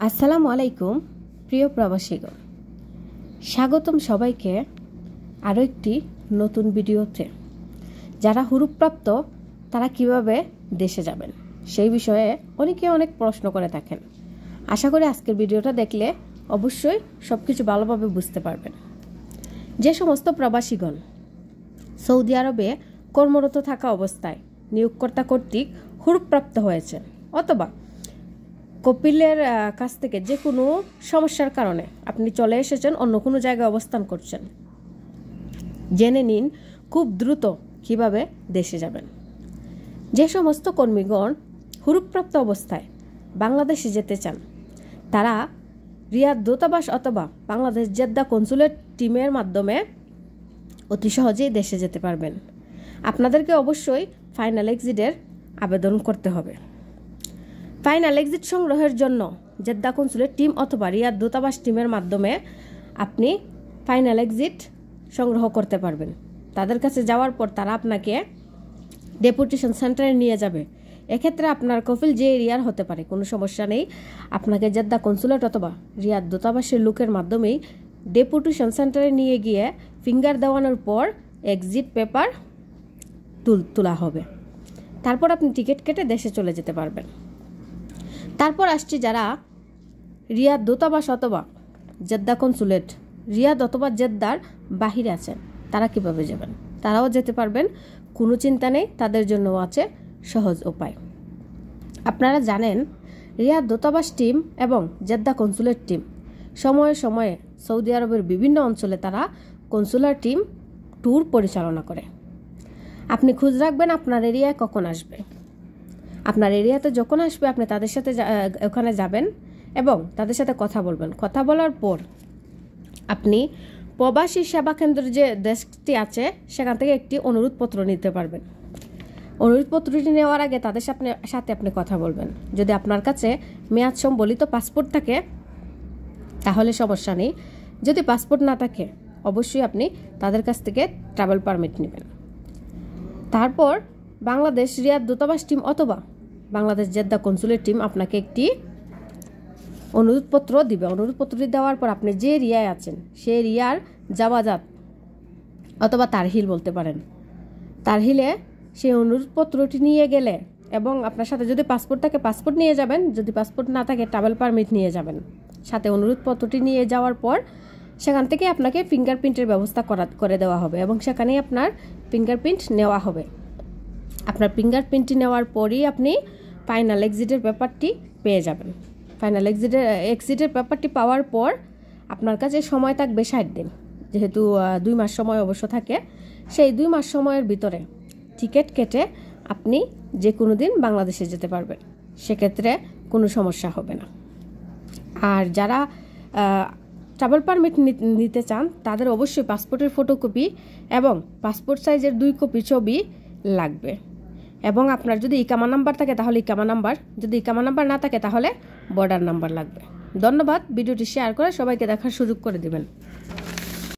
আসসালামু আলাইকুম প্রিয় প্রবাসীগণ, স্বাগতম সবাইকে আরও একটি নতুন ভিডিওতে। যারা হুরুপ্রাপ্ত তারা কিভাবে দেশে যাবেন সেই বিষয়ে অনেকে অনেক প্রশ্ন করে থাকেন। আশা করি আজকের ভিডিওটা দেখলে অবশ্যই সব কিছু ভালোভাবে বুঝতে পারবেন। যে সমস্ত প্রবাসীগণ সৌদি আরবে কর্মরত থাকা অবস্থায় নিয়োগকর্তা কর্তৃক হুরুপ্রাপ্ত হয়েছেন অথবা কপিলের কাছ থেকে যে কোনো সমস্যার কারণে আপনি চলে এসেছেন, অন্য কোনো জায়গায় অবস্থান করছেন, জেনে নিন খুব দ্রুত কিভাবে দেশে যাবেন। যে সমস্ত কর্মীগণ হুরুপ্রাপ্ত অবস্থায় বাংলাদেশে যেতে চান তারা রিয়াদ দূতাবাস অথবা বাংলাদেশ জেদ্দা কনসুলেট টিমের মাধ্যমে অতি সহজেই দেশে যেতে পারবেন। আপনাদেরকে অবশ্যই ফাইনাল এক্সিটের আবেদন করতে হবে। ফাইনাল এক্সিট সংগ্রহের জন্য জেদ্দা কনসুলেট টিম অথবা রিয়াদ দূতাবাস টিমের মাধ্যমে আপনি ফাইনাল এক্সিট সংগ্রহ করতে পারবেন। তাদের কাছে যাওয়ার পর তারা আপনাকে ডেপুটেশন সেন্টারে নিয়ে যাবে। এক্ষেত্রে আপনার কফিল যে এরিয়ার হতে পারে, কোনো সমস্যা নেই। আপনাকে জেদ্দা কনসুলেট অথবা রিয়াদ দূতাবাসের লোকের মাধ্যমেই ডেপুটেশন সেন্টারে নিয়ে গিয়ে ফিঙ্গার দেওয়ানোর পর এক্সিট পেপার তোলা হবে। তারপর আপনি টিকিট কেটে দেশে চলে যেতে পারবেন। তারপর আসছি যারা রিয়াদ দূতাবাস অথবা জেদ্দা কনসুলেট রিয়াদ অথবা জেদ্দার বাহিরে আছেন, তারা কিভাবে যাবেন? তারাও যেতে পারবেন, কোনো চিন্তা নেই। তাদের জন্য আছে সহজ উপায়। আপনারা জানেন রিয়াদ দূতাবাস টিম এবং জেদ্দা কনসুলেট টিম সময়ে সময়ে সৌদি আরবের বিভিন্ন অঞ্চলে তারা কনসুলার টিম ট্যুর পরিচালনা করে। আপনি খোঁজ রাখবেন আপনার এরিয়ায় কখন আসবে। আপনার এরিয়াতে যখন আসবে আপনি তাদের সাথে ওখানে যাবেন এবং তাদের সাথে কথা বলবেন। কথা বলার পর আপনি প্রবাসী সেবা কেন্দ্রের যে ডেস্কটি আছে সেখান থেকে একটি অনুরোধপত্র নিতে পারবেন। অনুরোধপত্রটি নেওয়ার আগে তাদের সাথে আপনি কথা বলবেন। যদি আপনার কাছে মেয়াদ সম্বলিত পাসপোর্ট থাকে তাহলে সমস্যা নেই। যদি পাসপোর্ট না থাকে অবশ্যই আপনি তাদের কাছ থেকে ট্রাভেল পারমিট নেবেন। তারপর বাংলাদেশ রিয়াদ দূতাবাস টিম অথবা বাংলাদেশ জেদ্দা কনসুলেট টিম আপনাকে একটি অনুরোধপত্র দিবে। অনুরোধপত্রটি দেওয়ার পর আপনি যে এরিয়ায় আছেন সেই এরিয়ার জাওয়াজাত অথবা তারহিল বলতে পারেন, তারহিলে সেই অনুরোধপত্রটি নিয়ে গেলে এবং আপনার সাথে যদি পাসপোর্ট থাকে পাসপোর্ট নিয়ে যাবেন, যদি পাসপোর্ট না থাকে ট্রাভেল পারমিট নিয়ে যাবেন। সাথে অনুরোধপত্রটি নিয়ে যাওয়ার পর সেখান থেকে আপনাকে ফিঙ্গারপ্রিন্টের ব্যবস্থা করে দেওয়া হবে এবং সেখানেই আপনার ফিঙ্গারপ্রিন্ট নেওয়া হবে। আপনার ফিঙ্গারপ্রিন্টটি নেওয়ার পরই আপনি ফাইনাল এক্সিটের পেপারটি পেয়ে যাবেন। ফাইনাল এক্সিটের পেপারটি পাওয়ার পর আপনার কাছে সময় থাকবে 60 দিন। যেহেতু 2 মাস সময় অবশ্য থাকে, সেই 2 মাস সময়ের ভিতরে টিকিট কেটে আপনি যে কোনো দিন বাংলাদেশে যেতে পারবেন। সেক্ষেত্রে কোনো সমস্যা হবে না। আর যারা ট্রাভেল পারমিট নিতে চান তাদের অবশ্যই পাসপোর্টের ফটোকপি এবং পাসপোর্ট সাইজের 2 কপি ছবি লাগবে। এবং আপনার যদি ইকামা নাম্বার থাকে তাহলে ইকামা নাম্বার, যদি ইকামা নাম্বার না থাকে তাহলে বর্ডার নাম্বার লাগবে। ধন্যবাদ। ভিডিওটি শেয়ার করে সবাইকে দেখার সুযোগ করে দিবেন।